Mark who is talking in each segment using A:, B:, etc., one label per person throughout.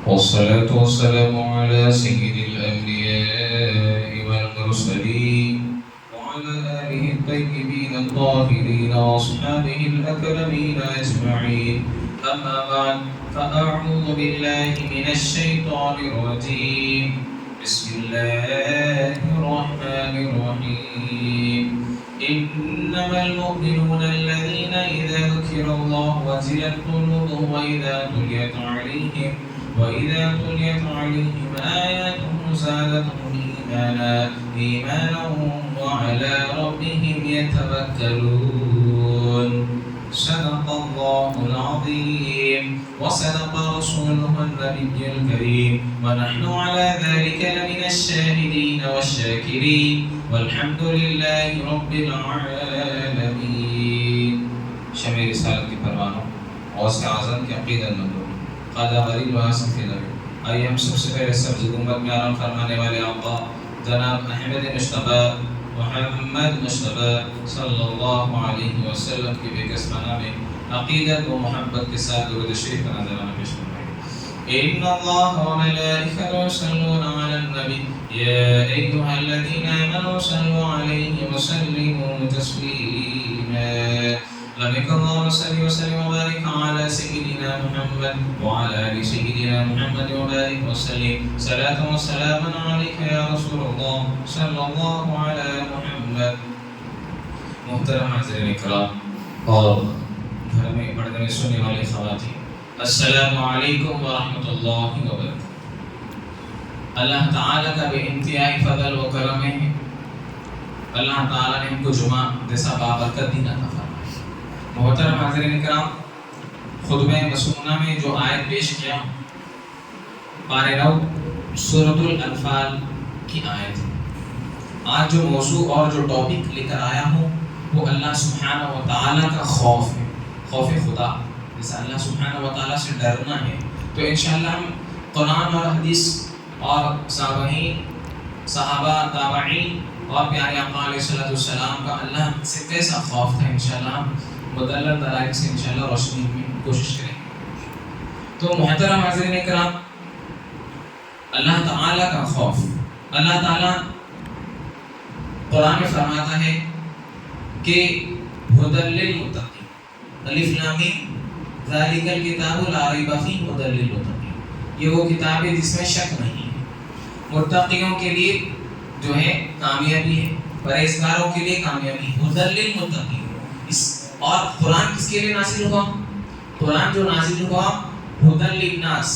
A: والصلاة والسلام على سيد الأنبياء والمرسلين وعلى آله الطيبين الطاهرين وأصحابه الأكرمين أجمعين. أما بعد، فأعوذ بالله من الشيطان الرجيم. بسم الله الرحمن الرحيم. إنما المؤمنون الذين إذا ذكر الله وجلت قلوبهم وإذا تليت عليهم آياته زادتهم إيمانا وعلى ربهم يتوكلون. صدق الله العظيم وصدق رسوله النبي الكريم، ونحن على ذلك لمن الشاهدين والشاكرين، والحمد لله رب العالمين. شمع رسالت کی پروانوں، غوث اعظم کی عقیدت مندوں، خواجہ غریب واسم کے نبی، آئیے ہم سب سے پہلے سبز گنبد میں آرام فرمانے والے آقا جناب احمد مصطفیٰ محمد مصطفیٰ صلی اللہ علیہ وسلم کی بے کسمانہ میں عقیدت و محبت کے ساتھ درود شریف کا نظرانہ پیش فرمائیں. ان اللہ و ملائکتہ یصلون علی النبی یا ایھا الذین آمنوا صلوا علیہ وسلموا تسلیما. لبیک اللہم صل وسلم وبارک علی سیدنا محمد وعلی آل سیدنا محمد وبارک وسلم. صلاۃ و سلام علیک یا رسول اللہ صلی اللہ علی محمد. محترم حاضرین کرام اور گھر میں پردے میں سننے والے خواتین، السلام علیکم ورحمۃ اللہ وبرکاتہ. اللہ تعالیٰ کا بے انتہائی فضل و کرم ہے. اللہ تعالیٰ نے ہم کو جمعہ جیسا بابرکت دین عطا فرمایا. محترم حاضرین کرام، خطبہ مسنونہ میں جو آیت پیش کیا پارہ 9 سورۃ الانفال کی آیت ہے. آج جو موضوع اور جو ٹاپک لے کر آیا ہوں وہ اللہ سبحانہ و تعالیٰ کا خوف ہے، خوف خدا. جیسا اللہ سبحانہ و تعالیٰ سے ڈرنا ہے، تو انشاءاللہ ہم قرآن اور حدیث اور صحابہ تابعین اور پیارے آقا علیہ السلام کا اللہ سے کیسا خوف تھا، انشاءاللہ ہم مدلل دلائل سے انشاءاللہ روشنی میں کوشش کریں گے. تو محترم حاضرین کرام، اللہ تعالیٰ کا خوف. اللہ تعالیٰ قرآن میں فرماتا ہے کہ ھدی للمتقین، الف لام میم ذالک الکتاب لا ریب فیہ ھدی للمتقین. یہ وہ کتاب ہے جس میں شک نہیں ہے، متقیوں کے لیے جو ہے کامیابی ہے، پرہیزگاروں کے لیے کامیابی ہے. ھدی للمتقین. اور قرآن کس کے لیے نازل ہوا؟ قرآن جو نازل ہوا ھدی للناس،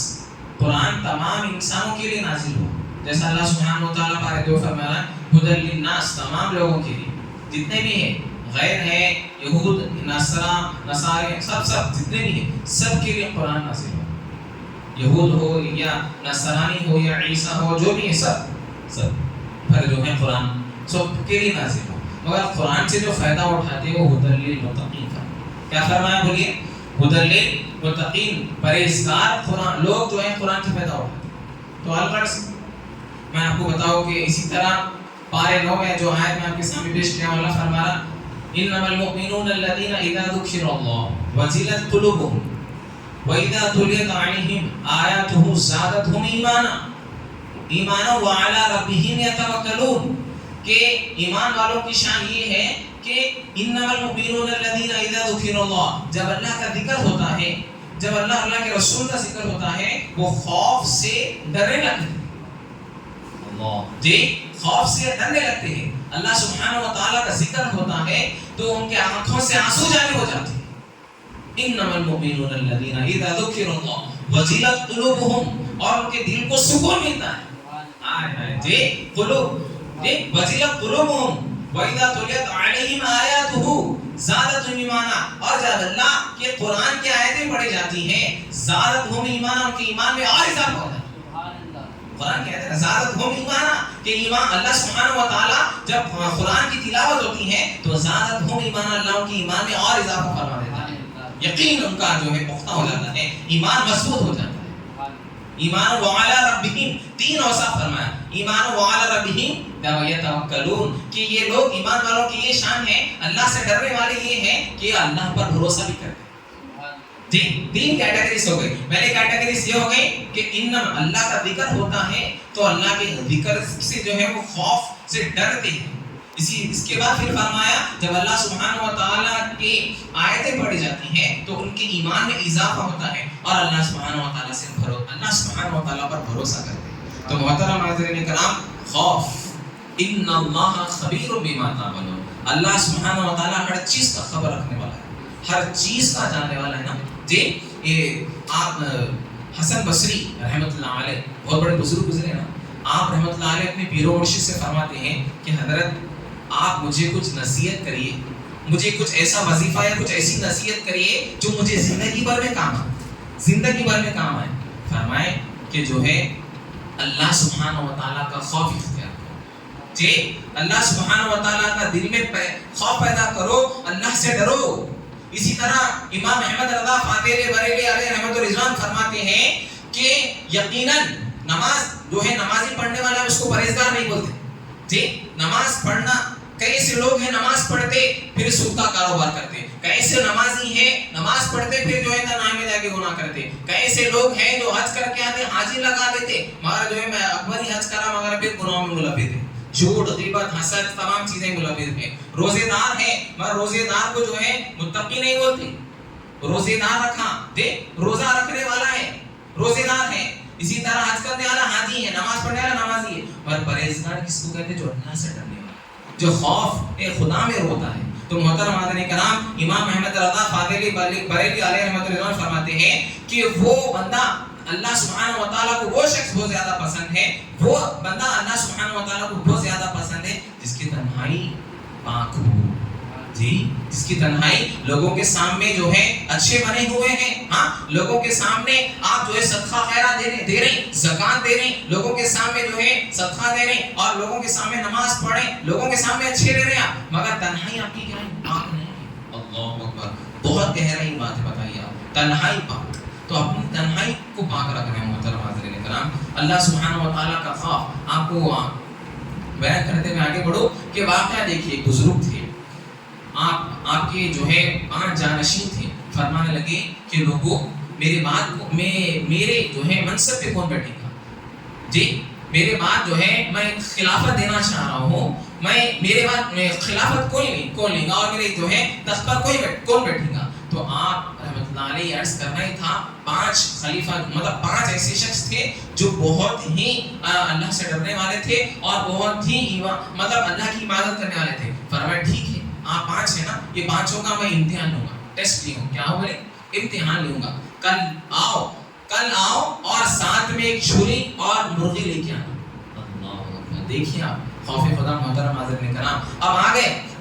A: قرآن تمام انسانوں کے لیے نازل ہوا. جیسا اللہ سبحانہ و تعالیٰ پارہ 2 فرما رہا ہے ھدی للناس، تمام لوگوں کے لیے، جتنے بھی ہیں، غیر ہے، یہود، نصارے، سب جتنے بھی ہیں، سب کے لیے قرآن نازل ہوا. یہود ہو یا نصرانی ہو یا عیسیٰ ہو، جو بھی ہے سب پھر جو ہے قرآن سب کے لیے نازل ہوا. مگر قرآن سے جو فائدہ اٹھاتے ہیں وہ ھدی للمتقین کا. کیا فرمایا بولیے؟ ھدی للمتقین، پرہیزگار قرآن لوگ جو ہیں قرآن سے فائدہ اٹھاتے ہیں. تو الغرض میں آپ کو بتاؤں کہ اسی طرح پارہ 9 میں جو آیت میں آپ کے سامنے پیش کیا، اللہ فرما رہا انما المؤمنون الذين اذا ذكر الله وجلت قلوبهم واذا تليت عليهم آياته زادتهم ایمانا وعلى ربهم يتوکلون. کہ ایمان والوں کی شان یہ ہے کہ انما المؤمنون الذين اذا ذكر الله، جب اللہ کا ذکر ہوتا ہے، جب اللہ کے رسول کا ذکر ہوتا ہے، وہ خوف سے ڈرنے لگتے ہیں. جی، خوف سے ڈرنے لگتے ہیں. اللہ سبحانہ و تعالیٰ کا ذکر ہوتا ہے تو ان کے آنکھوں سے آنسو جاری ہو جاتے ہیں. انما المؤمنون الذين اذا ذكر الله وجلت قلوبهم، اور ان کے دل کو سکون ملتا ہے. جی قلوب، جی وجلت قلوبهم واذا تليت عليهم آياته زادتهم ایمانا. اور جب اللہ کے قرآن کی آیتیں پڑھی جاتی ہیں زادتهم ایمانا، ان کے ایمان میں اور اضافہ ہوتا ہے. قرآن کہتے ہیں زادتهم ایمانا، کہ ایمان اللہ سبحانہ و تعالیٰ جب قرآن کی تلاوت ہوتی ہے تو زادتهم ایمانا، اللہ ان کی ایمان میں اور اضافہ فرما دیتا ہے. یقین ان کا جو ہے پختہ ہو جاتا ہے، ایمان مضبوط ہو جاتا ہے. ایمان وعلی ربہم، 3 اوصاف فرمایا. ایمان وعلی ربہم یتوکلون، کہ یہ لوگ ایمان والوں کی یہ شان ہے، اللہ سے ڈرنے والے یہ ہیں کہ اللہ پر بھروسہ بھی کرتے ہیں. جی 3 کیٹیگریز ہو گئی. پہلے کیٹیگریز یہ ہو گئی کہ اللہ کا ذکر ہوتا ہے تو اللہ کے ذکر سے جو ہے وہ خوف سے ڈرتے ہیں. اس کے بعد پھر فرمایا جب اللہ سبحانہ و تعالیٰ کی آیتیں پڑھی جاتی ہیں تو ان کے ایمان میں اضافہ ہوتا ہے اور اللہ سبحانہ و تعالیٰ سے اللہ سبحانہ و تعالیٰ پر بھروسہ کرتے ہیں. تو محترم حاضرین کرام، خوف ان اللہ خبیر بما تعملون، اللہ سبحانہ و تعالیٰ ہر چیز کا خبر رکھنے والا ہے، ہر چیز کا جاننے والا ہے نا. جی یہ آپ حسن بصری رحمۃ اللہ علیہ بہت بڑے بزرگ گزرے نا، آپ رحمۃ اللہ علیہ اپنے پیر و مرشد سے فرماتے ہیں کہ حضرت آپ مجھے کچھ نصیحت کریے، مجھے کچھ ایسا وظیفہ یا کچھ ایسی نصیحت کریے جو مجھے زندگی بھر میں کام آئے، زندگی بھر میں کام آئے. فرمائے کہ جو ہے اللہ سبحانہ و تعالیٰ کا خوف اختیار کرو. جی اللہ سبحانہ و تعالیٰ کا دل میں خوف پیدا کرو، اللہ سے ڈرو. اسی طرح امام احمد رضا فاتح بریلوی علیہ رحمۃ الرضوان فرماتے ہیں کہ یقیناً نماز جو ہے نمازی پڑھنے والا اس کو پرہیزگار نہیں بولتے. جی نماز پڑھنا، کئی سے لوگ ہیں نماز پڑھتے پھر سود کا کاروبار کرتے، کئی سے نمازی ہیں نماز پڑھتے پھر جو ہے تنہائی میں جا کے گناہ کرتے، کئی سے لوگ ہیں جو حج کر کے آتے حاجی لگا دیتے مگر جو ہے میں اکبر ہی حج کرا مگر پھر گناہوں میں ملوث ہیں، جھوٹ غیبت حسد تمام چیزیں ملوث ہیں. روزے دار ہیں مگر روزے دار کو جو ہے متقی نہیں بولتے. روزے دار رکھا دے روزہ رکھنے والا ہے، روزے دار ہے. اسی طرح حج کرنے والا حاجی ہے، نماز پڑھنے والا نمازی ہے. اور پرہیزگار کس کو کہتے ہیں؟ جو اللہ سے ڈرنے والا، جو خوف خدا میں ہوتا ہے. تو محترم حاضرین کرام، امام احمد رضا فاضلی بریلوی علیہ رحمۃ اللہ فرماتے ہیں کہ وہ بندہ اللہ سبحانہ و تعالیٰ کو، وہ شخص بہت زیادہ پسند ہے، وہ بندہ اللہ سبحانہ و تعالیٰ کو بہت زیادہ پسند ہے جس کی تنہائی پاک ہو. جی جس کی تنہائی لوگوں کے سامنے جو ہے اچھے بنے ہوئے ہیں. ہاں لوگوں کے سامنے آپ جو ہے صدقہ خیرات دے رہے ہیں، زکات دے رہے ہیں، لوگوں کے سامنے جو ہے صدقہ دے رہے ہیں اور لوگوں کے سامنے نماز پڑھ رہے ہیں، لوگوں کے سامنے اچھے رہ رہے ہیں مگر تنہائی آپ کی کیا ہے؟ پاک نہیں ہے. اللہ اکبر، بہت گہرائی بات بتائی آپ، تنہائی پاک. تو اپنی تنہائی کو پاک رکھ رہے ہیں محترم حاضرین کرام. اللہ سبحانہ و تعالیٰ کا خوف آپ کو بیان کرتے ہوئے آگے بڑھو کہ واقعہ دیکھیے بزرگ تھے، آپ کے جو ہے 5 جانشین تھے. فرمانے لگے کہ لوگوں میرے بعد میرے جو ہے منصب پہ کون بیٹھے گا؟ جی میرے بعد جو ہے میں خلافت دینا چاہ رہا ہوں، میرے بعد خلافت کوئی لے گا اور میرے جو ہے تخت پر کون بیٹھے گا؟ تو آپ رحمۃ اللہ علیہ عرض کرنا ہی تھا 5 خلیفہ مطلب 5 ایسے شخص تھے جو بہت ہی اللہ سے ڈرنے والے تھے اور بہت ہی مطلب اللہ کی عبادت کرنے والے تھے. فرمایا ٹھیک ہے آپ 5 ہیں نا، یہ 5 کا میں امتحان لوں گا، ٹیسٹ لوں گا. کیا ہو بولے؟ امتحان لوں گا. کل آؤ اور ساتھ میں ایک چھری اور مرغی لے کے آنا. اللہ دیکھیے آپ خوف خدا محترم حاضرین کرام. اب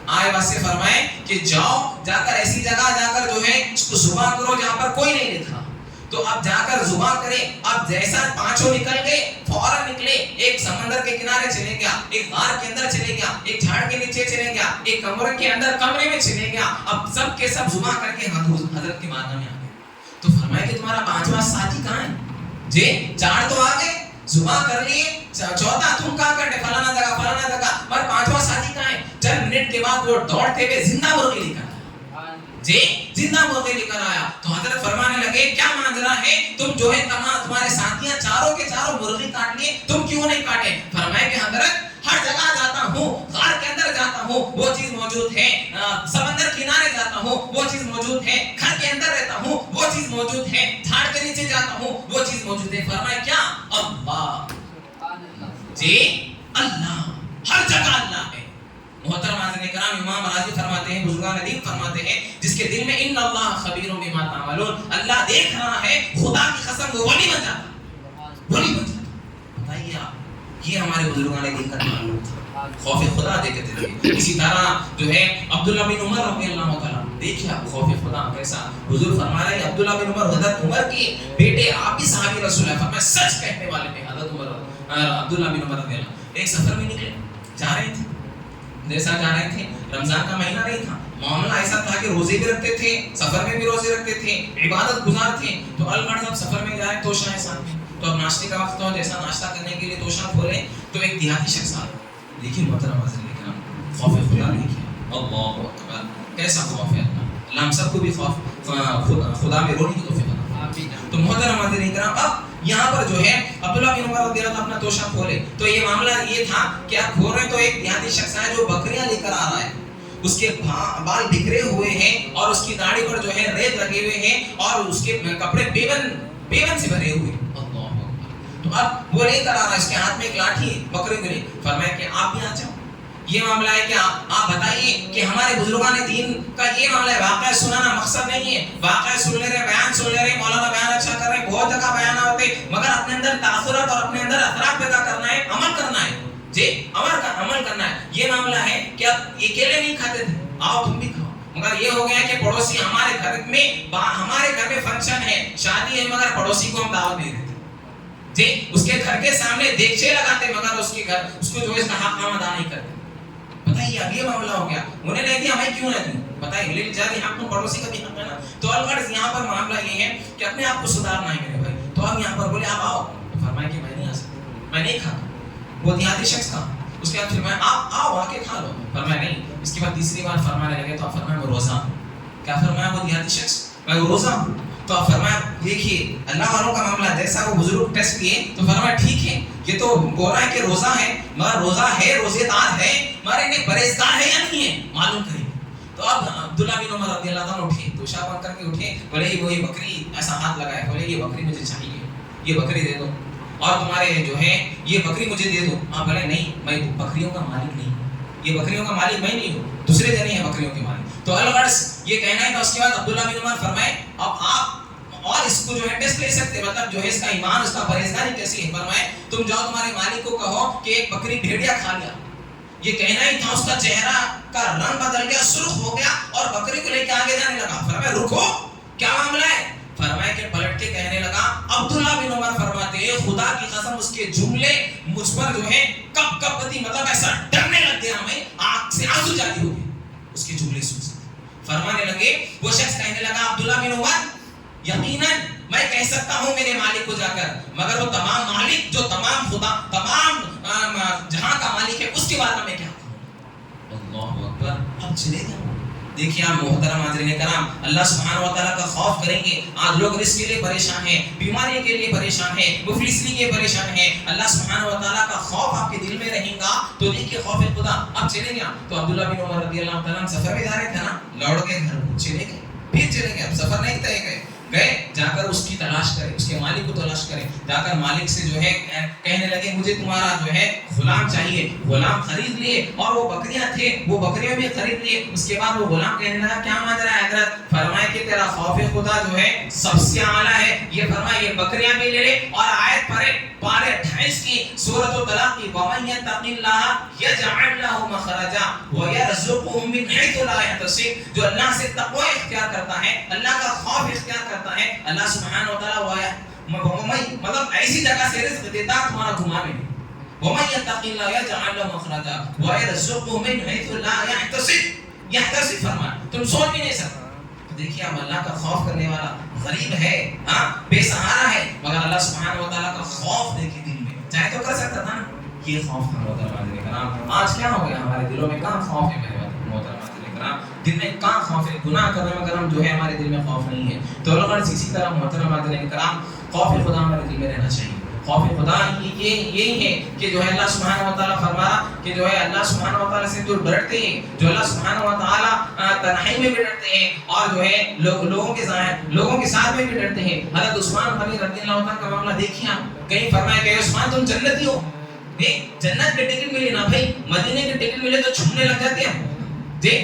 A: آئے واسطے فرمائے کہ جا کر ایسی جگہ جا کر جو ہے اس کو ذبح کرو جہاں پر کوئی نہیں دیکھا. تو اب جا کر ذبح کرے. اب جیسا 5 نکل گئے فوراً نکلے، ایک سمندر کے کنارے چلے گیا، ایک غار کے اندر چلے گیا، ایک جھاڑ کے نیچے چلے گیا، ایک کمرے میں چلے گیا. اب سب کے سب ذبح کر کے حضرت کے بارگاہ میں آ گئے. تو فرمایا کہ تمہارا 5واں ساتھی کہاں ہے؟ جی 4 تو آ گئے ذبح کر لیے، 4تھا تم کہاں کرتے؟ فلانا جگہ پر 5واں ساتھی کہاں ہے؟ چند منٹ کے بعد وہ دوڑتے ہوئے زندہ مرغی لے کر آیا. جی زندہ مرغی لے کر آیا. تو حضرت فرمانے لگے کیا ماجرا ہے؟ تم جو ہے تمہارے ساتھیاں چاروں کے چاروں مرغی کاٹ لیے، تم کیوں نہیں کاٹے؟ فرمایا کہ حضرت ہر جگہ جاتا ہوں، غار کے اندر جاتا ہوں وہ چیز موجود ہے، سمندر کنارے جاتا ہوں وہ چیز موجود ہے، گھر کے اندر رہتا ہوں وہ چیز موجود ہے، جھاڑ کے نیچے جاتا ہوں وہ چیز موجود ہے. فرمایا کیا؟ اللہ. جی اللہ، ہر جگہ اللہ ہے. محترم حاضرین کرام، امام راضی فرماتے ہیں، بزرگان دین فرماتے ہیں جس کے دل میں ان اللہ خبیر بما تعملون، اللہ دیکھ رہا ہے، خدا کی قسم وہ ولی بن جاتا، ولی بن جاتا. بتائیے آپ، یہ ہمارے بزرگان دین کا تعلق تھا، خوف خدا دیکھتے تھے. اسی طرح جو ہے عبداللہ بن عمر رضی اللہ تعالیٰ، دیکھیے آپ خوف خدا کیسا. حضور فرما رہے ہیں عبداللہ بن عمر، حضرت عمر کے بیٹے، آپ بھی صحابی رسول اللہ، فرمایا سچ کہنے والے تھے حضرت عمر عبداللہ بن عمر رضی اللہ. ایک سفر میں نکلے، جا رہے تھے، جیسا جا رہے تھے، رمضان کا مہینہ نہیں تھا، معاملہ ایسا تھا کہ روزے بھی رکھتے تھے، سفر میں بھی روزے رکھتے تھے، عبادت گزار تھے. تو المرض اب سفر میں جائے توشہ ہے ساتھ میں، تو اب ناشتے کا وقت ہو، جیسا ناشتہ کرنے کے لیے توشہ کھولے تو ایک دیہاتی شخص آ گیا. لیکن محترم حاضرین کرام، خوف خدا دیکھیے، اللہ اکبر، کیسا خوف ہے اللہ. اللہ ہم سب کو بھی خدا میں رونے کی توفیق عطا. تو محترم حاضرین کرام اب یہاں پر جو ہے عبداللہ بن عمر رضی اللہ عنہ اپنا توشہ کھولے تو یہ معاملہ یہ تھا کہ آپ کھول رہے تو ایک دیہاتی شخص ہے جو بکریاں لے کر آ رہا ہے, اس کے بال بکھرے ہوئے ہیں اور اس کی داڑھی پر جو ہے ریت لگے ہوئے ہیں اور اس کے کپڑے بیون سے بھرے ہوئے. تو اب وہ لے کر آ رہا ہے, اس کے ہاتھ میں ایک لاٹھی ہے بکرے کے لیے. فرمایا کہ آپ بھی آ جاؤ, یہ معاملہ ہے کہ آپ بتائیے کہ ہمارے بزرگان دین کا یہ معاملہ ہے. واقعہ سنانا مقصد نہیں ہے, واقعہ سن لے رہے, بیان سن لے رہے, مولانا بیان اچھا کر رہے ہیں, بہت جگہ بیان ہوتے, مگر اپنے اندر تاثرات اور اپنے اندر اثرات پیدا کرنا ہے, عمل کرنا ہے. جی عمل کرنا ہے. یہ معاملہ ہے کہ آپ اکیلے نہیں کھاتے تھے, آؤ تم بھی کھاؤ. مگر یہ ہو گیا کہ پڑوسی ہمارے گھر میں فنکشن ہے, شادی ہے, مگر پڑوسی کو ہم دعوت نہیں دیتے. جی اس کے گھر کے سامنے دیگچے لگاتے, مگر اس کو جو اس کا حق نام ادا نہیں کرتے. بتائیے اب یہ معاملہ ہو گیا, انہیں نہیں دیا, ہمیں کیوں نہ دی؟ بتائیے لیل جاری حق تو پڑوسی کا بھی حق ہے نا. تو الغرض یہاں پر معاملہ یہ ہے کہ اپنے آپ کو سدھارنا ہے میرے بھائی. تو اب یہاں پر بولے آپ آؤ, تو فرمایا کہ میں نہیں آ سکتا, میں نہیں کھاتا. وہ دیہاتی شخص تھا, اس کے بعد فرمایا آپ آؤ آ کے کھا لو. فرمایا نہیں. اس کے بعد تیسری بار فرمانے لگے تو آپ فرمایا میں روزہ ہوں. کیا فرمایا وہ دیہاتی شخص؟ میں روزہ ہوں. تو آپ فرمایا دیکھیے اللہ والوں کا معاملہ, جیسا وہ بزرگ ٹیسٹ کیے تو فرمایا ٹھیک ہے, یہ تو بول رہا ہے کہ روزہ ہے, مگر روزہ ہے, روزے دار ہے, مگر انہیں پرہیزگار ہے یا نہیں ہے, معلوم کریں. تو اب عبداللہ بن عمر رضی اللہ عنہ اٹھے, توشہ بند کر کے اٹھے, بولے وہی بکری, ایسا ہاتھ لگایا, بولے یہ بکری مجھے چاہیے, یہ بکری دے دو, اور تمہارے جو ہے یہ بکری مجھے دے دو. آپ بولے نہیں, میں بکریوں کا مالک نہیں ہوں, یہ بکریوں کا مالک میں نہیں ہوں, دوسرے جنے ہیں بکریوں کے مالک. تو الغرض یہ کہنا ہے. اس کے بعد عبداللہ بن عمر فرمائے اب آپ اور اس کو جو ہے ٹیسٹ لے سکتے, مطلب جو ہے اس کا ایمان, اس کا پرہیزگاری کیسی ہے. فرمائے تم جاؤ تمہارے مالک کو کہو کہ ایک بکری بھیڑیا کھا لیا. یہ کہنا ہی تھا, اس کا چہرہ کا رنگ بدل گیا, سرخ ہو گیا اور بکری کو لے کے آگے جانے لگا. فرمایا رکو, کیا معاملہ ہے؟ فرمایا کہ پلٹ کے کہنے لگا, عبداللہ بن عمر فرماتے ہیں خدا کی قسم اس کے جملے مجھ پر جو ہے کب پتی, مطلب ایسا ڈرنے لگ گیا, ہمیں آنکھ سے آنسو جاری ہو گئے اس کے جملے سن سن. فرمانے لگے وہ شخص کہنے لگا عبداللہ بن عمر یقیناً میں کہہ سکتا ہوں میرے مالک کو جا کر, مگر وہ تمام مالک جو تمام خدا تمام جہاں کا مالک ہے اس کے بارے میں کیا کہوں. اللہ اکبر. اب چلے گئے. دیکھیے آپ محترم حاضرین کرام, اللہ سبحانہ و تعالیٰ کا خوف کریں گے. آج لوگ رزق کے لیے پریشان ہیں, بیماری کے لیے پریشان ہیں, مفلسی کے لیے پریشان ہیں. اللہ سبحانہ و تعالیٰ کا خوف آپ کے دل میں رہیں گا تو دیکھیے خوف خدا. اب چلے گیا تو عبداللہ بن عمر رضی اللہ تعالیٰ سفر میں جا رہے تھے نا, لوٹ کے گھر چلے گئے, پھر چلے گئے. اب سفر نہیں طے گئے جا کر اس کی تلاش کرے, اس کے مالک کو تلاش کرے. جا کر مالک سے جو ہے کہنے لگے مجھے تمہارا جو ہے غلام چاہیے. غلام خرید لیے اور وہ بکریاں تھے, وہ بکریاں بھی خرید لیے. اس کے بعد وہ غلام کہنے لگا کیا ماجرا ہے حضرت؟ فرمایا کہ تیرا خوف خدا جو ہے سب سے اعلیٰ ہے. یہ فرمایا یہ بکریاں بھی لے لے, اور آیت پڑھے پارے 28 کی سورۃ الطلاق کی, وَمَن يَتَّقِ اللَّهَ يَجْعَلْ لَهُ مَخْرَجًا وَيَرْزُقْهُ مِنْ حَيْثُ لَا يَحْتَسِبُ. جو اللہ سے تقوی اختیار کرتا ہے, اللہ کا خوف اختیار کرتا ہے, اللہ سبحانہ و تعالیٰ مطلب ایسی جگہ سے رزق دیتا تمہارا گھما میں. وَمَن يَتَّقِ اللَّهَ يَجْعَلْ لَهُ مَخْرَجًا وَيَرْزُقْهُ مِنْ حَيْثُ لَا يَحْتَسِبُ. فرمایا تم سوچ بھی نہیں سکتے. دیکھیے اب اللہ کا خوف کرنے والا غریب ہے, ہاں بے سہارا ہے, مگر اللہ سبحانہ و تعالیٰ کا خوف دیکھے دل میں, چاہے تو کر سکتا تھا نا. یہ خوف تھا محترم کرام. آج کیا ہو گیا ہمارے دلوں میں, کہاں خوف ہے میرے محترم کرام, دل میں کہاں خوف ہے. گناہ کرنے میں کرم جو ہے ہمارے دل میں خوف نہیں ہے. تو لوگوں اسی طرح محترم کرام خوف خدا ہمارے دل میں رہنا چاہیے. خوف خدا یہی ہے کہ جو ہے اللہ سبحانہ و تعالیٰ فرمایا کہ جو ہے اللہ سبحانہ و تعالیٰ سے جو ڈرتے ہیں, جو اللہ سبحانہ و تعالیٰ تنہائی میں بھی ڈرتے ہیں اور جو ہے لوگوں کے ساتھ میں بھی ڈرتے ہیں. حضرت عثمان غنی رضی اللہ عنہ کا معاملہ دیکھیے آپ, کہیں فرمایا کہ عثمان تم جنتی ہو. جنت کے ٹکٹ ملے نا بھائی, مدینے کے ٹکٹ ملے تو چھوڑنے لگ جاتے ہیں جی.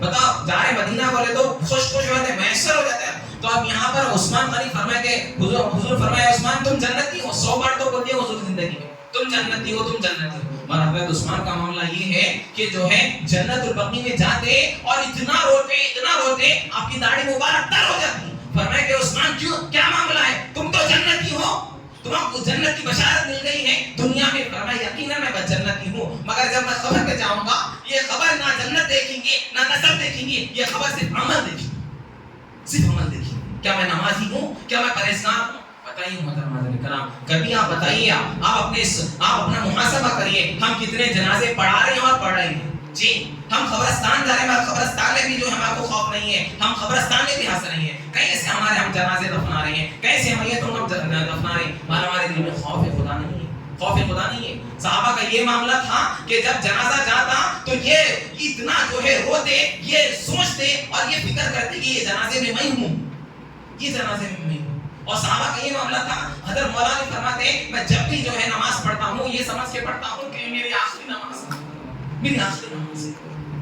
A: بتاؤ جا رہے مدینہ والے تو خوش ہو جاتے ہیں, میسر ہو جاتے ہیں. تو اب یہاں پر عثمان غنی فرمایا کہ حضور فرمایا عثمان تم جنتی ہو. 100 بار تو بولتے ہو حضور زندگی میں تم جنتی ہو, تم جنتی ہو. اور حضرت عثمان کا معاملہ یہ ہے کہ جو ہے جنت البقیع میں جاتے اور اتنا روتے آپ کی داڑھی مبارک تر ہو جاتی. فرمایا کہ عثمان کیوں, کیا معاملہ ہے, تم تو جنتی ہو, تمہیں جنت کی بشارت مل گئی ہے دنیا میں. فرمایا یقیناً میں جنتی ہوں, مگر جب میں قبر پہ جاؤں گا یہ خبر نہ جنت دیکھیں گے نہ نسب دیکھیں گے, یہ خبر صرف عمل دیکھیں گے, صرف عمل دیکھیں. کیا میں نمازی ہوں, کیا میں پرہیزگار ہوں؟ بتائیے محترم کرام, کبھی آپ بتائیے, آپ اپنا محاسبہ کریے, ہم کتنے جنازے پڑھا رہے ہیں اور پڑھ رہے ہیں. جی ہم قبرستان جا رہے ہیں، قبرستان میں بھی جو ہمارے کو خوف نہیں ہے، ہم قبرستان میں بھی حاصل نہیں ہے، کیسے ہمارے ہم جنازے دفنا رہے ہیں، کیسے ہم یہ تو ہم دفنا رہے ہیں، ہمارے دل میں خوف خدا نہیں ہے، خوف خدا نہیں ہے. صحابہ کا یہ معاملہ تھا کہ جب جنازہ جاتا تو یہ اتنا جو ہے روتے، یہ سوچتے اور یہ فکر کرتے کہ یہ جنازے میں میں ہوں، یہ جنازے میں میں ہوں. اور صحابہ کا یہ معاملہ تھا، حضرت مولانا فرماتے ہیں میں جب بھی جو ہے نماز پڑھتا ہوں یہ سمجھ کے پڑھتا ہوں کہ میری آخری نماز ہے، میری آخری نماز ہے.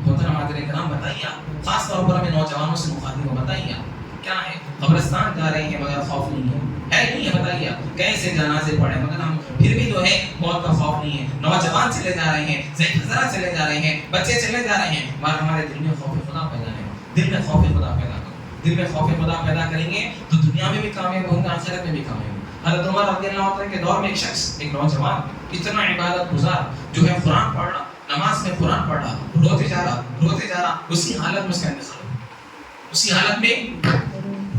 A: محترم حاضرین کرام بتائیے، خاص طور پر ہمیں نوجوانوں سے مخاطب ہوں، بتائیے کیا ہے، قبرستان جا رہے ہیں مگر خوف نہیں ہے، ہے نہیں ہے؟ بتائیے کیسے جنازے پڑھے مگر ہم پھر بھی جو ہے موت کا خوف نہیں ہے. نوجوان چلے جا رہے ہیں، ضعیف حضرات چلے جا رہے ہیں، بچے چلے جا رہے ہیں، مگر ہمارے دل میں خوف خدا پیدا ہے. دل میں خوف خدا پیدا کرو، دل میں خوف خدا پیدا کریں گے تو دنیا میں بھی کامیاب ہوں گے، آخرت میں بھی کامیاب ہوں گے. حضرت عمر رضی اللہ عنہ کے دور میں ایک شخص، ایک نوجوان اتنا عبادت گزار جو ہے قرآن پڑھ رہا، نماز میں قرآن پڑھ رہا، روتے جا رہا، اسی حالت میں اس کا انتقال ہو گیا، اسی حالت میں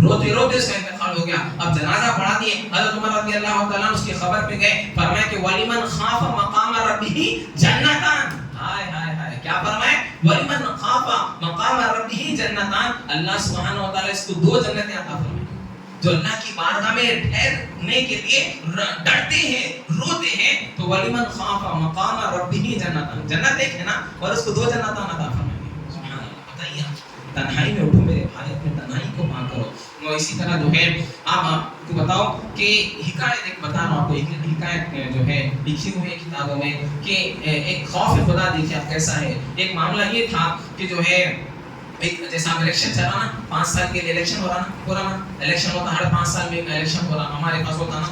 A: روتے روتے اس کا انتقال ہو گیا. اب جنازہ پڑھا دیے، حضرت عمر رضی اللہ تعالیٰ اس کی خبر پہ گئے، فرمایا کہ وَلِمَنْ خَافَ مَقَامَ رَبِّهِ جَنَّتَانِ. ہائے ہائے ہائے، کیا فرمائے؟ وَلِمَنْ خَافَ مَقَامَ رَبِّهِ جَنَّتَانِ. اللہ سبحانہ و تعالیٰ اس کو 2 جنتیں عطا فرمائے جو اللہ کی بارگاہ میں ٹھہرنے کے لیے ڈرتے ہیں، روتے ہیں. تو وَلِمَنْ خَافَ مَقَامَ رَبِّهِ جَنَّتَانِ، جنت ایک ہے نا، اور اس کو 2 جنتیں عطا فرمائے. سبحان اللہ. بتائیے تنہائی میں اٹھو میرے بھائی، اپنے تنہائی کو پا کرو. اور اسی طرح جو ہے آپ کو بتاؤ کہ حکایت ایک بتا رہا ہوں آپ کو، ایک حکایت جو ہے لکھی ہوئی ہے کتابوں میں کہ ایک خوف خدا دیکھیں آپ کیسا ہے. ایک معاملہ یہ تھا کہ جو ہے ایک جیسا الیکشن چل رہا نا، 5 سال کے لیے الیکشن ہو رہا نا، الیکشن ہوتا ہر 5 سال میں ایک الیکشن ہو رہا. ہمارے پاس ہوتا نا،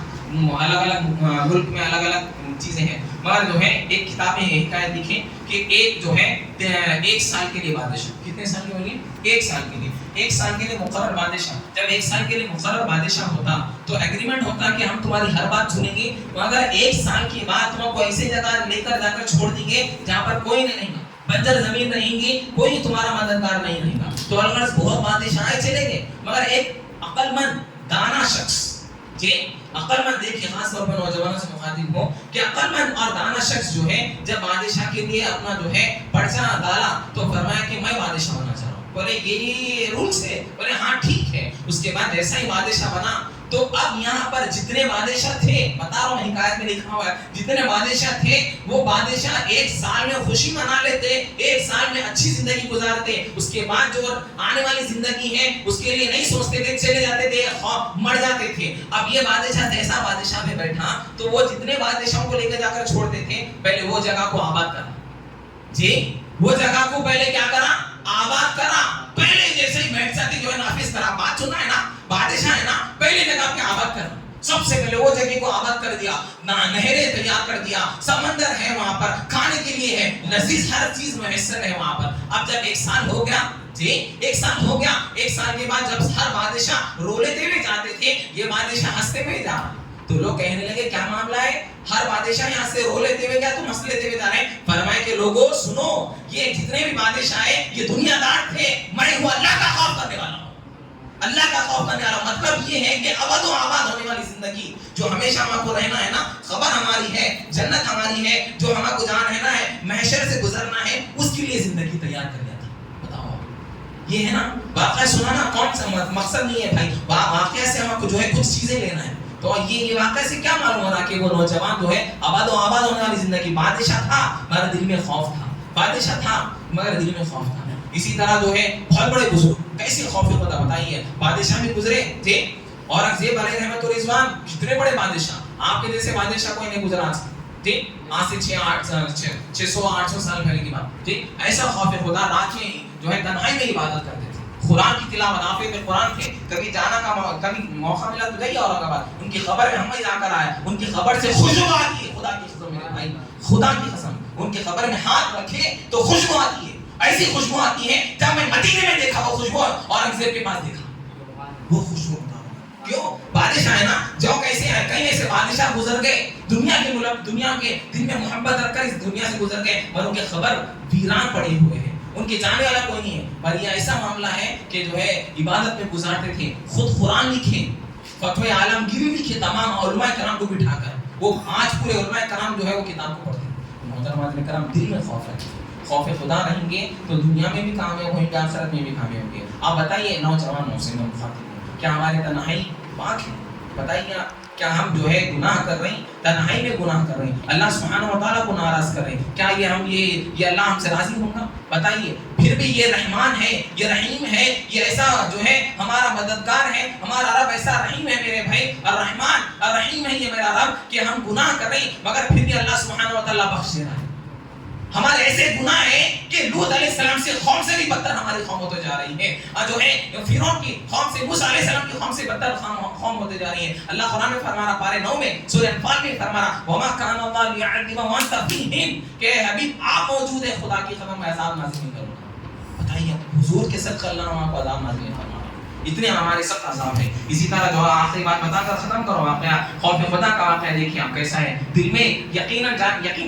A: الگ الگ ملک میں الگ الگ چیزیں ہیں، مگر جو ہے ایک کتاب میں حکایت لکھی کہ ایک جو ہے 1 سال کے لیے بادشاہ، کتنے سال کے بولیے؟ 1 سال کے لیے، 1 سال کے لیے مقرر بادشاہ. جب 1 سال کے لیے مقرر بادشاہ ہوتا تو ایگریمنٹ ہوتا کہ ہم تمہاری ہر بات سنیں گے، مگر 1 سال کے بعد تم کو ایسی جگہ لے کر جا کر چھوڑ دیں گے جہاں پر کوئی نہیں رہے گا، بنجر زمین رہیں گی، کوئی تمہارا مددگار نہیں رہے گا. تو الغرض بہت بادشاہ چلے گئے، مگر ایک عقل مند دانا شخص، جی عقل مند، دیکھیے خاص طور پر نوجوانوں سے مخاطب ہوں کہ عقل مند اور دانا شخص جو ہے جب بادشاہ کے لیے اپنا جو ہے پرچہ ڈالا تو فرمایا کہ میں بادشاہ ہونا چاہ رہا ہوں. بولے یہ رولز ہے، بولے ہاں ٹھیک ہے. اس کے بعد جیسا ہی بادشاہ بنا تو اب یہاں پر جتنے بادشاہ تھے، بتا رہا ہوں حکایت میں لکھا ہوا ہے، جتنے بادشاہ تھے وہ بادشاہ 1 سال میں خوشی منا لیتے، 1 سال میں اچھی زندگی گزارتے. اس کے بعد جو آنے والی زندگی ہے اس کے لیے نہیں سوچتے تھے، چلے جاتے تھے، مر جاتے تھے. اب یہ بادشاہ جیسا بادشاہ میں بیٹھا تو وہ جتنے بادشاہوں کو لے کے جا کر چھوڑتے تھے، پہلے وہ جگہ کو آباد کرا. جی وہ جگہ کو پہلے کیا کرا؟ آباد کرا. پہلے جیسے ہی بیٹھ جاتی جو ہے نافذ کرا، بات سنا ہے نا، بادشاہ ہے نا، پہلے جگہ پہ آباد کرا. سب سے پہلے وہ جگہ کو آباد کر دیا، نہریں تیار کر دیا، سمندر ہے وہاں پر، کھانے کے لیے ہے، لذیذ ہر چیز میسر ہے وہاں پر. اب جب 1 سال ہو گیا، جی 1 سال ہو گیا، 1 سال کے بعد جب ہر بادشاہ رو لیتے ہوئے جاتے تھے، یہ بادشاہ ہنستے ہوئے جا رہا. تو لوگ کہنے لگے کیا معاملہ ہے، ہر بادشاہ یہاں سے رو لیتے ہوئے گیا، تم ہنس لیتے ہوئے جا رہے ہیں. فرمائے کہ لوگوں سنو، یہ جتنے بھی بادشاہ ہیں یہ دنیا دار تھے، میں ہوں اللہ کا خوف کرنے والا ہوں. اللہ کا خوف کرنے والا مطلب یہ ہے کہ ابد و آباد ہونے والی زندگی جو ہمیشہ ہم کو رہنا ہے نا، خبر ہماری ہے، جنت ہماری ہے، جو ہم کو جان رہنا ہے، محشر سے گزرنا ہے، اس کے لیے زندگی تیار کر لیا تھا. بتاؤ یہ ہے نا واقعہ سنانا، کون سا مقصد نہیں ہے بھائی، واقعہ سے ہم کو جو ہے کچھ چیزیں لینا ہے. تو یہ واقعہ سے کیا معلوم ہو رہا کہ وہ نوجوان جو ہے آباد و آباد ہونے والی زندگی، بادشاہ تھا مگر دل میں خوف تھا، بادشاہ تھا مگر دل میں خوف تھا. اسی طرح جو ہے بہت بڑے بزرگ کیسے خوف خدا بتائیے، بادشاہ بھی گزرے تھے. اورنگزیب علیہ رحمت الرضوان کتنے بڑے بادشاہ، آپ کے جیسے بادشاہ کوئی نہیں گزرا جی، آج سے 600-800 سال پہلے کی بات جی. ایسا خوف خدا، رات میں جو ہے تنہائی میں عبادت کرتے تھے، قرآن کی تلاوت، حافظ میں قرآن تھے. کبھی جانا کا کبھی موقع ملا تو جائیے اورنگ آباد، ان کی خبر میں ہم ہی جا کر آئے، ان کی خبر سے خوشبو آتی ہے. خدا کی قسم میرے بھائی، خدا کی قسم، ان کی خبر میں ہاتھ رکھے تو خوشبو آتی ہے. ایسی خوشبو آتی ہے جب میں مدینے میں دیکھا وہ خوشبو، اورنگزیب کے پاس دیکھا وہ خوشبو. کیوں؟ بادشاہ ہے نا، جو کیسے ہیں، کئی ایسے بادشاہ گزر گئے دنیا کے ملک، دنیا کے دل میں محبت رکھ کر اس دنیا سے گزر گئے، اور ان کے خبر ویران پڑے ہوئے ہیں، ان کے جانے والا کوئی نہیں ہے. پر یہ ایسا معاملہ ہے کہ جو ہے عبادت میں گزارتے تھے. خود قرآن لکھے، فتوی عالمگیری لکھے تمام علماء کرام کو بٹھا کر، وہ آج پورے علماء کرام جو ہے وہ کتاب کو پڑھتے ہیں. محترم کرام، دل میں خوف ہے، خوف خدا رہیں گے تو دنیا میں بھی کامیاب ہوئیں گے، آخرت میں بھی کامیاب ہوں گے۔ آپ بتائیے نوجوانوں سے میں مخاطب ہوں، کیا ہماری تنہائی پاک ہے؟ بتائیے کیا ہم جو ہے گناہ کر رہے ہیں، تنہائی میں گناہ کر رہے ہیں، اللہ سبحانہ و تعالیٰ کو ناراض کر رہے ہیں؟ کیا یہ اللہ ہم سے راضی ہوگا؟ بتائیے۔ پھر بھی یہ رحمان ہے، یہ رحیم ہے، یہ ایسا جو ہے ہمارا مددگار ہے، ہمارا رب ایسا رحیم ہے میرے بھائی، الرحمن الرحیم ہے یہ میرا رب، کہ ہم گناہ کر رہے ہیں مگر پھر بھی اللہ سبحانہ و تعالیٰ بخش دے رہا ہے۔ ہمارے ایسے گناہ ہیں کہ لوط علیہ السلام سے قوم سے بھی بدتر ہماری قوم ہوتے جا رہی ہے، اور جو ہے فرعون کی قوم سے، موسیٰ علیہ السلام کی قوم سے بدتر قوم ہوتے جا رہی ہے۔ اللہ قرآن میں فرما رہا، پارے 9 میں سورہ انفال میں فرما رہا، وَمَا كَانَ اللَّهُ لِيُعَذِّبَهُمْ وَأَنْتَ فِيهِمْ، کہ حبیب آپ موجود ہے، خدا کی قسم میں عذاب نازل نہیں کروں گا۔ بتائیے حضور کے صدقہ اللہ ہم کو عذاب نازل نہیں فرما رہا، اتنے ہمارے سخت عذاب ہے۔ اسی طرح جو آخری بات بتا کر ختم کرو، واقعہ خوف خدا کا واقعہ دیکھیے آپ کیسا ہے۔ دل میں یقین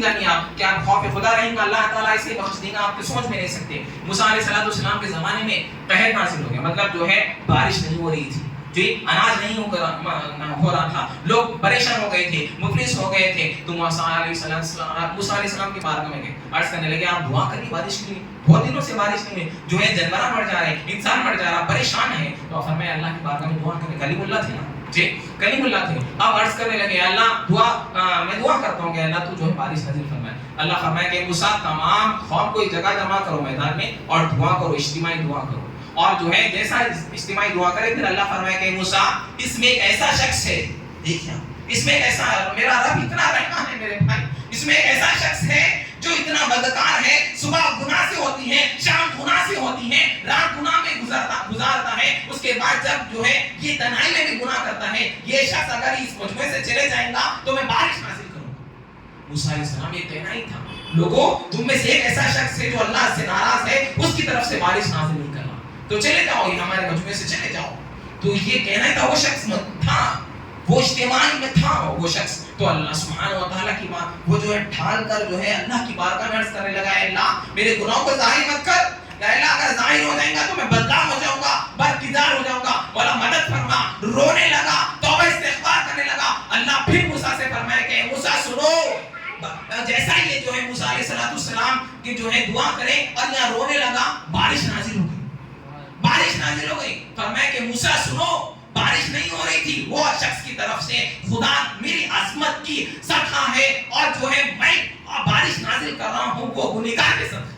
A: جانیے آپ کہ آپ خوف خدا رہیں گا، اللہ تعالیٰ اسے بخش دے گا، آپ سوچ میں نہیں سکتے۔ موسیٰ علیہ السلام کے زمانے میں قحط نازل ہو گیا، مطلب جو ہے بارش نہیں ہو رہی تھی، جی اناج نہیں ہو رہا تھا، لوگ پریشان ہو گئے تھے، مفلس ہو گئے تھے۔ تو موسیٰ علیہ السلام کی بارگاہ میں گئے، عرض کرنے لگے آپ دعا کریے بارش کے لیے، بہت دنوں سے بارش نہیں ہوئی، جو ہے جانور مر جا رہے ہیں، انسان مر جا رہا، پریشان ہے۔ تو فرمایا اللہ کی بارگاہ میں دعا کریں، کلیم اللہ تھے نا، جی کلیم اللہ تھے۔ اب عرض کرنے لگے اللہ میں دعا کرتا ہوں کہ اللہ تو جو ہے بارش نازل فرمائے۔ اللہ فرمایا کہ موسیٰ تمام قوم کو ایک جگہ جمع کرو میدان میں اور دعا کرو، اجتماعی دعا کرو، اور جو ہے جیسا اجتماعی دعا کرے، پھر اللہ فرمایا کہ موسیٰ اس میں ایک ایسا شخص ہے، دیکھیے اس میں ایک ایسا، میرا رب اتنا رحمان ہے میرے بھائی، اس میں ایک ایسا شخص ہے جو اتنا بدکار ہے، صبح گناہ سے ہوتی ہے، شام گناہ سے ہوتی ہے، رات گناہ میں گزارتا ہے، اس کے بعد جب جو ہے یہ تنہائی میں بھی گناہ کرتا ہے، یہ شخص اگر اس مجموعے سے چلے جائیں گا تو میں بارش نازل کروں گا۔ موسیٰ علیہ السلام یہ کہنا ہی تھا، لوگوں تم میں سے ایک ایسا شخص ہے جو اللہ سے ناراض ہے، اس کی طرف سے بارش نازل نہیں کرنا، تو چلے جاؤ، یہ ہمارے مجموعے سے چلے جاؤ۔ تو یہ کہنا ہی تھا، وہ شخص تھا، وہ اجتماعی میں تھا وہ شخص۔ تو اللہ سبحانہ و تعالیٰ کی بات وہ جو ہے ڈھال کر جو ہے اللہ کی بارگاہ میں عرض کرنے لگا، اے اللہ میرے گناہوں کو ظاہر مت کر، اے اللہ اگر ظاہر ہو جائیں گا تو میں بدنام ہو جاؤں گا، برکدار ہو جاؤں گا، مولا مدد فرما۔ رونے لگا، توبہ استغفار کرنے لگا۔ اللہ پھر موسیٰ سے فرمایا کہ موسیٰ سنو، جیسا یہ جو ہے موسیٰ علیہ السلام کی جو ہے دعا کرے اور یہاں رونے لگا، بارش نازل ہو گئی، بارش نازل ہو گئی۔ فرمایا کہ موسیٰ سنو، بارش نہیں ہو رہی تھی، وہ شخص کی طرف سے خدا میری عظمت کی صدقہ ہے، اور جو ہے میں بارش نازل کر رہا ہوں وہ گنہگار کے صدقے،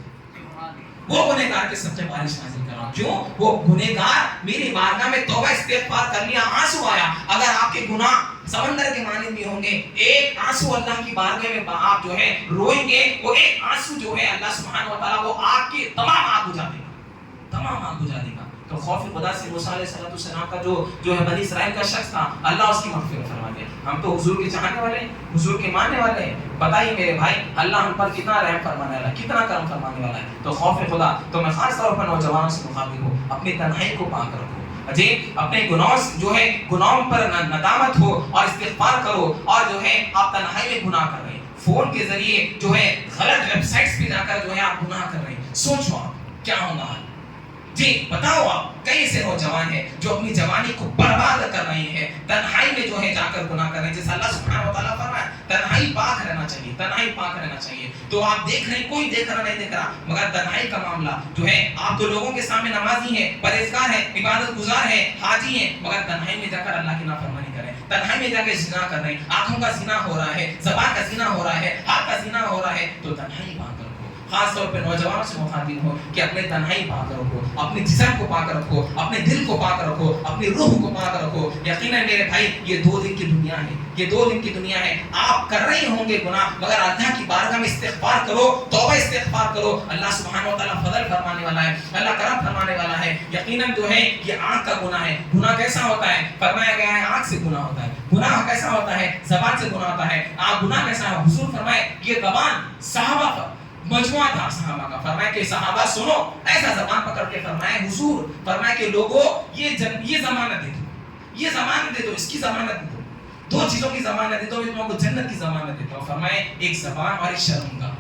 A: وہ گنہگار کے صدقے بارش نازل کر رہا ہوں۔ کیوں؟ وہ گنہگار میری بارگاہ میں توبہ استغفار کر لیا، آنسو آیا۔ اگر آپ کے گناہ سمندر کے مانند بھی ہوں گے، ایک آنسو اللہ کی بارگاہ میں آپ جو ہے روئیں گے، وہ ایک آنسو جو ہے اللہ سبحانہ و تعالیٰ وہ آپ کے تمام آگ بجھا دے گا، تمام آگ بجھا دے گا۔ تو خوف خدا سے موسیٰ علیہ السلام کا جو ہے بنی اسرائیل کا شخص تھا، اللہ اس کی مغفرت فرما دے۔ ہم تو حضور کے چاہنے والے ہیں، حضور کے ماننے والے ہیں، بتائیے میرے بھائی اللہ ہم پر کتنا رحم فرمانے والا ہے، کتنا کرم فرمانے والا ہے۔ تو خوف خدا تو میں خاص طور پر نوجوانوں سے مخاطب ہوں، اپنی تنہائی کو پاک رکھو، جی اپنے گناہوں جو ہے گناہوں پر ندامت ہو اور استغفار کرو، اور جو ہے آپ تنہائی میں گناہ کر رہے ہیں، فون کے ذریعے جو ہے غلط ویب سائٹس پہ جا کر جو ہے آپ گناہ کر رہے ہیں، سوچو آپ کیا ہوگا حال، جی بتاؤ آپ۔ کئی ایسے نوجوان ہیں جو اپنی جوانی کو برباد کر رہے ہیں، تنہائی میں جو ہے جا کر گناہ کر رہے ہیں، جیسا اللہ سبحانہ و تعالیٰ فرمایا تنہائی پاک رہنا چاہیے، تنہائی پاک رہنا چاہیے۔ تو آپ دیکھ رہے ہیں، کوئی دیکھ رہا نہیں دیکھ رہا، مگر تنہائی کا معاملہ جو ہے، آپ تو لوگوں کے سامنے نمازی ہیں، پرہیزگار ہیں، عبادت گزار ہیں، حاجی ہیں، مگر تنہائی میں جا کر اللہ کی نافرمانی کر رہے ہیں، تنہائی میں جا کے زنا کر رہے ہیں، آنکھوں کا زنا ہو رہا ہے، زبان کا زنا ہو رہا ہے، ہاتھ کا زنا ہو رہا ہے۔ تو تنہائی پاک رکھو، خاص طور پہ نوجوانوں سے مخاطب ہو کہ اپنے تنہائی پاک رکھو، اپنے جسم کو پاک رکھو، اپنے دل کو پاک رکھو، اپنی روح کو پاک رکھو۔ یقیناً میرے بھائی یہ 2 دن کی دنیا ہے، یہ 2 دن کی دنیا ہے، آپ کر رہے ہوں گے گناہ، مگر اللہ کی بارگاہ میں استغفار کرو، توبہ استغفار کرو، اللہ سبحانہ و تعالیٰ فضل فرمانے والا ہے، اللہ کرم فرمانے والا ہے۔ یقیناً جو ہے یہ آنکھ کا گناہ ہے، گناہ کیسا ہوتا ہے؟ فرمایا گیا ہے آنکھ سے گناہ ہوتا ہے، گناہ کیسا ہوتا ہے؟ زبان سے گناہ ہوتا ہے۔ گناہ کیسا ہے؟ حضور فرمائے یہ زبان صحابہ کا مجموعہ تھا، صحابہ کا، فرمایا کہ صحابہ سنو، ایسا زبان پکڑ کے فرمایا حضور، فرمایا کہ لوگوں یہ ضمانت دے دو، یہ ضمانت دے دو، اس کی ضمانت دے دو، 2 چیزوں کی ضمانت دے دو، میں تم کو جنت کی ضمانت دیتا ہوں۔ فرمایا ایک زبان اور ایک شرمگاہ،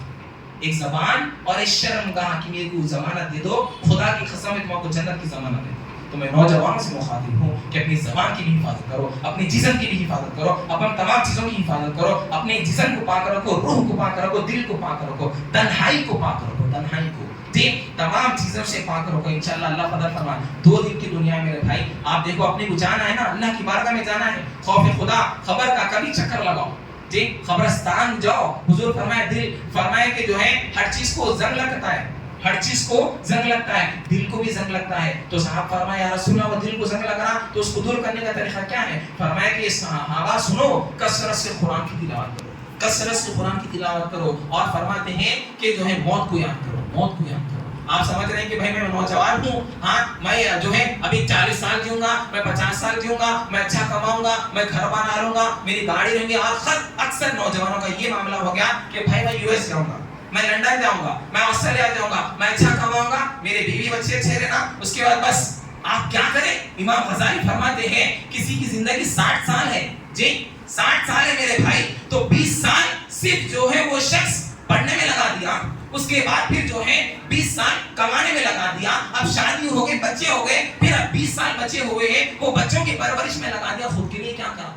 A: ایک زبان اور ایک شرمگاہ کی میرے کو ضمانت دے دو، خدا کی قسم میں تم کو جنت کی ضمانت دے دو۔ تو میں نوجوانوں سے مخاطب ہوں کہ اپنی زبان کی بھی حفاظت کرو، اپنی جسم کی بھی حفاظت کرو، اپنے تمام چیزوں کی حفاظت کرو، اپنے جسم کو پاک رکھو، روح کو پاک رکھو، دل کو پاک رکھو، تنہائی کو پاک رکھو۔ تنہائی کو، جی تمام چیزوں سے پاک رکھو انشاءاللہ اللہ فضل فرمائے۔ 2 دن کی دنیا میں میرے بھائی آپ دیکھو اپنے کو جانا ہے نا، اللہ کی بارگاہ میں جانا ہے، خوف خدا خبر کا کبھی چکر لگاؤ، جی قبرستان جاؤ، حضور فرمائے دل فرمائے کہ جو ہے ہر چیز کو زنگ لگتا ہے، ہر چیز کو زنگ لگتا ہے، دل کو بھی زنگ لگتا ہے۔ تو صاحب فرمایا یا رسول اللہ وہ دل کو زنگ لگ رہا تو اس کو دور کرنے کا طریقہ کیا ہے؟ فرمایا کہ صحابہ سنو کثرت سے قرآن کی تلاوت کرو، کثرت سے قرآن کی تلاوت کرو، اور فرماتے ہیں کہ جو ہے موت کو یاد کرو، موت کو یاد کرو۔ آپ سمجھ رہے ہیں کہ بھائی میں نوجوان ہوں، ہاں میں جو ہے ابھی 40 سال جیوں گا، میں 50 سال جیوں گا، میں اچھا کماؤں گا، میں گھر بنا لوں گا، میری گاڑی رہیں گی۔ اکثر نوجوانوں کا یہ معاملہ ہو گیا کہ بھائی میں US جاؤں گا، میں لندن جاؤں گا، میں آسٹریلیا جاؤں گا، میں اچھا کماؤں گا، میرے بیوی بچے اچھے رہنا، اس کے بعد بس آپ کیا کریں؟ امام غزالی فرماتے ہیں کسی کی زندگی 60 سال ہے، جی 60 سال ہے میرے بھائی، تو 20 سال صرف جو ہے وہ شخص پڑھنے میں لگا دیا، اس کے بعد پھر جو ہے 20 سال کمانے میں لگا دیا، اب شادی ہو گئی، بچے ہو گئے، پھر اب 20 سال بچے ہوئے ہیں، وہ بچوں کی پرورش میں لگا دیا، خود کے لیے کیا کرا؟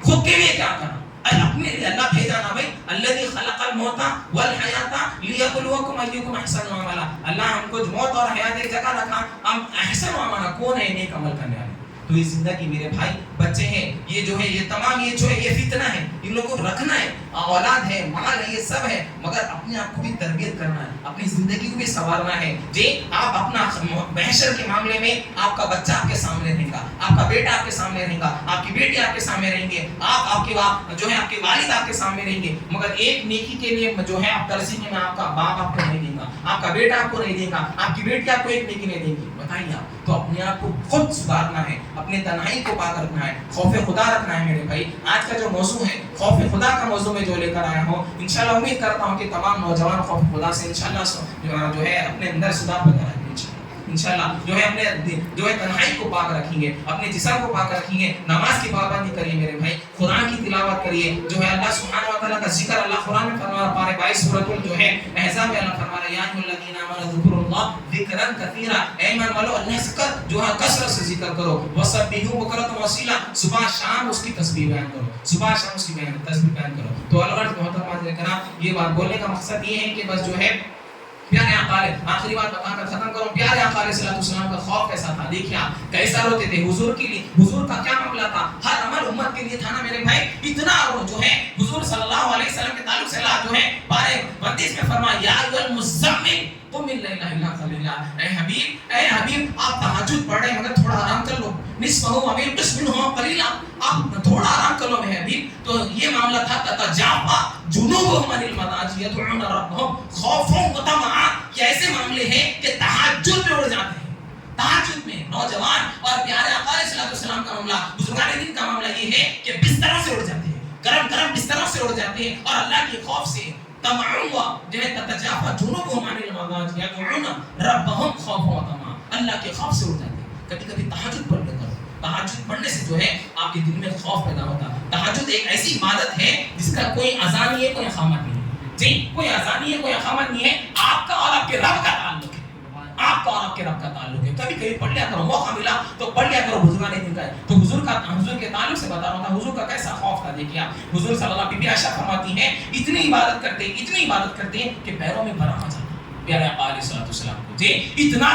A: خود کے لیے کیا کرا؟ اپنے لیے اللہ بھیجا نا بھائی، الذی خلق الموت والحیات لیبلوکم ایکم احسن عملا، اللہ ہم کو موت اور حیات ایک جگہ رکھا، ہم احسن عملا کون ہے نیک عمل کرنے والے۔ تو یہ زندگی میرے بھائی بچے ہیں، یہ جو ہے یہ تمام یہ جو ہے یہ فتنہ ہے، ان لوگوں کو رکھنا ہے، اولاد ہے، مال ہے، یہ سب ہے، مگر اپنے آپ کو بھی تربیت کرنا ہے، اپنی زندگی کو بھی سنوارنا ہے۔ جی آپ اپنا محشر کے معاملے میں آپ کا بچہ آپ کے سامنے رہے گا، آپ کا بیٹا آپ کے سامنے رہے گا، آپ کی بیٹی آپ کے سامنے رہیں گے، آپ کے جو ہے آپ کے والد آپ کے سامنے رہیں گے، مگر ایک نیکی کے لیے جو ہے آپ ترسیں گے، میں آپ کا باپ آپ کو نہیں دیں گا، آپ کا بیٹا آپ کو نہیں دے گا، آپ کی بیٹی آپ کو ایک نیکی نہیں دیں گی، بتائیے آپ۔ تو اپنے آپ کو خود سدھارنا ہے، اپنے تنہائی کو پاک رکھنا ہے، خوف خدا رکھنا ہے میرے بھائی۔ آج کا جو موضوع ہے خوف خدا کا موضوع میں جو لے کر آیا ہوں، انشاءاللہ امید کرتا ہوں کہ تمام نوجوان خوف خدا سے انشاءاللہ جو ہے اپنے اندر سدھار پیدا رکھیں، انشاءاللہ جو ہے اپنے جو ہے تنہائی کو پاک رکھیں گے، اپنے جسم کو پاک رکھیں گے، نماز کی پابندی کریے میرے بھائی، قرآن کی تلاوت کریے، جو ہے اللہ سبحانہ و تعالیٰ کا ذکر اللہ قرآن میں فرما رہا ہے، 22 سورۃ جو ہے احزاب میں اللہ فرما رہا ہے، یا ایھا الذین آمنوا اذکروا اللہ ذکرا کثیرا، اے ایمان والو اللہ ذکر جو ہے کثرت سے ذکر کرو، وسبحوہ بکرۃ واصیلا، صبح شام اس کی تسبیح بیان کرو، صبح شام اس کی تسبیح بیان کرو۔ تو الغرض محترم حضرات کرام، یہ بات بولنے کا مقصد یہ ہے کہ بس جو ہے پیارے آقا آخری بات بتا کر ختم کروں، پیارے آقا علیہ الصلوۃ والسلام کا خوف کیسا تھا؟ دیکھیے آپ کیسا روتے تھے حضور کے لیے، حضور کا کیا معاملہ تھا، ہر عمل امت کے لیے تھا نا میرے بھائی، اتنا جو ہے حضور صلی اللہ علیہ وسلم کے تعلق سے اللہ جو ہے پارے 32 میں فرمایا یا ایھا المزمل قم اللیل الا قلیلا، اے حبیب آپ تہجد پڑھ رہے ہیں مگر تھوڑا آرام کر لو، نصفہ و انقص منہ قلیلا، آپ تھوڑا آرام کر لو میرے حبیب۔ تو یہ معاملہ تھا تتجافا جنوبہم عن المضاجع یدعون ربہم خوفا وطمعا، یہ ایسے معاملے ہیں کہ تہجد میں اڑ جاتے ہیں، تہجد میں نوجوان اور پیارے آقا علیہ السلام کا معاملہ، بزرگان دین کا معاملہ یہ ہے کہ بستروں سے اڑ جاتے ہیں، گرم گرم بستروں سے اڑ جاتے ہیں، اور اللہ کے خوف سے تمعوا جو ہے تتجافا جنوبہم عن المضاجع یدعون ربہم خوفا وطمعا، اللہ کے خوف سے اڑ جاتے ہیں۔ کبھی کبھی تہجد پڑھ لے کرو، تہجد پڑھنے سے جو ہے آپ کے دل میں خوف پیدا ہوتا ہے۔ تہجد ایک ایسی عبادت ہے جس کا کوئی اذان نہیں ہے، کوئی اقامت نہیں ہے، جی کوئی اذان نہیں ہے، کوئی اقامت نہیں ہے، آپ کا اور آپ کے رب کا تعلق ہے، آپ کا اور آپ کے رب کا تعلق ہے۔ کبھی کبھی پڑھ لیا کرو، موقع ملا تو پڑھ لیا کرو، بزرگان دین کا ہے تو حضور کے تعلق سے بتا رہا تھا، حضور کا کیسا خوف تھا۔ دیکھیے آپ حضور صلی اللہ علیہ وسلم، بی بی عائشہ فرماتی ہیں اتنی عبادت کرتے ہیں کہ پیروں میں بھرم آ جاتا پیارے آقا علیہ السلام کو، جی اتنا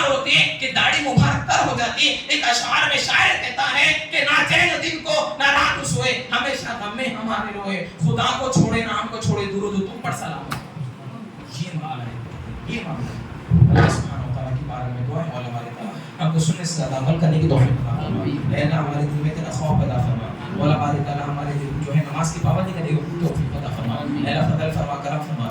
A: روتے کہ داڑھی مبارک تر ہو جاتی۔ ایک اشعار میں شاعر کہتا ہے کہ نہ چین دن کو نہ رات سوئے، ہمیشہ غم میں ہمارے روئے، خدا کو چھوڑے نہ ہم کو چھوڑے، درود تم پر سلام۔ یہ معاملہ ہے، یہ معاملہ ہے۔ اللہ سبحانہ و تعالیٰ کی بارگاہ میں دعا ہے، مولا ہمارے تعالیٰ ہم کو سننے سے زیادہ عمل کرنے کی توفیق عطا فرما، اے اللہ ہمارے دل میں تیرا خوف پیدا فرما، مولا ہمارے تعالیٰ ہمارے جو ہے نماز کی پابندی کرنے کی توفیق عطا فرما، اے اللہ فضل فرما، کرم فرما۔